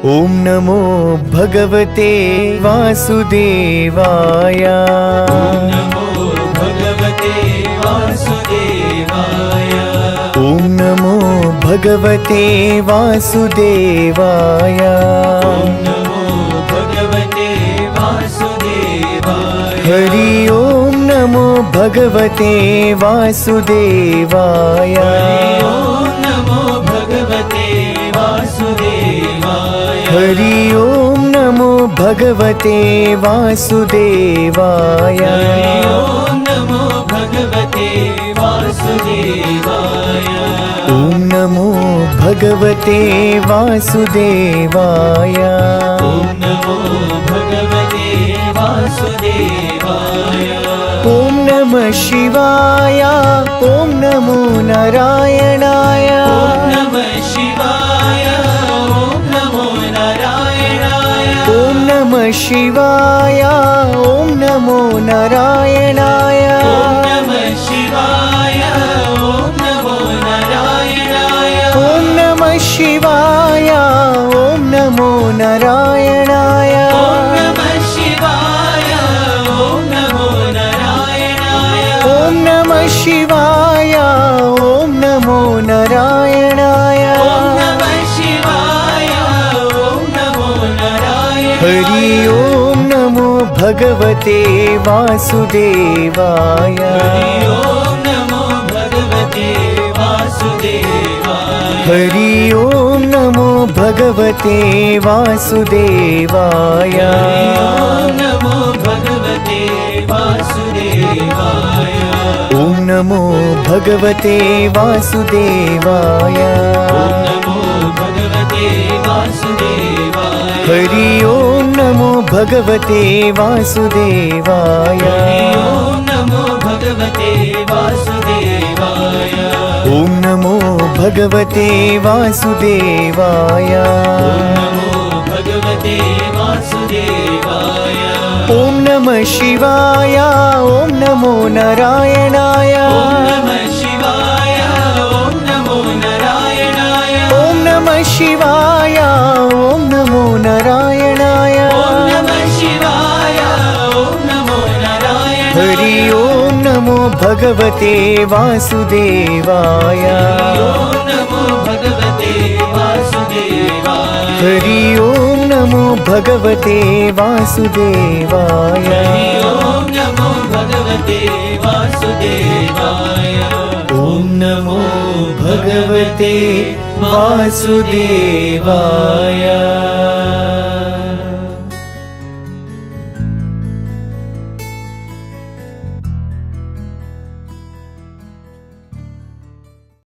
ॐ नमो भगवते वासुदेवाय। ॐ नमो भगवते वासुदेवाय। ॐ नमो भगवते वासुदेवाय। ॐ नमो भगवते वासुदेवाय। हरि ॐ नमो भगवते वासुदेवाय। ॐ नमो भगवते वासुदेवाय। हरि ॐ नमो भगवते वासुदेवाय। ॐ नमो भगवते वासुदेवाय। ॐ नमो भगवते वासुदेवाय। ॐ नमो भगवते वासुदेवाय। ॐ नमः शिवाय। ॐ नमो नारायणाय। ॐ नमः शिवाय। ॐ नमो नारायणाय। ॐ नमः शिवाय। ॐ नमो नारायणाय। ॐ नमः शिवाय। ॐ नमो नारायणाय। ॐ नमः शिवाय। ॐ नमो नारायणाय। ॐ नमः शिवाय। ॐ नमो नारायणाय। ॐ नमः शिवाय। ॐ नमो नारायणाय। ॐ नमः शिवाय। ॐ नमो नारायणाय। हरि ॐ नमो भगवते वासुदेवाय। हरि ॐ नमो भगवते वासुदेवाय। हरि ॐ नमो भगवते वासुदेवाय। हरि ॐ नमो भगवते वासुदेवाय। ॐ नमो भगवते वासुदेवाय। ॐ नमो भगवते वासुदेवाय। हरि ॐ नमो भगवते वासुदेवाय। हरि ॐ नमो भगवते वासुदेवाय। ॐ नमो भगवते वासुदेवाय। ॐ नमो भगवते वासुदेवाय। ॐ नमः शिवाय। ॐ नमो नारायणाय। ॐ नमः शिवाय। ॐ नमो नारायणाय। ॐ नमः शिवाय। ॐ नमो नारायणाय। ॐ नमः शिवाय। ॐ नमो नारायणाय। हरि ॐ नमो भगवते वासुदेवाय। ॐ नमो भगवते वासुदेवाय। हरि ॐ नमो भगवते वासुदेवाय। हरि ॐ नमो भगवते वासुदेवाय। ॐ नमो भगवते वासुदेवाय।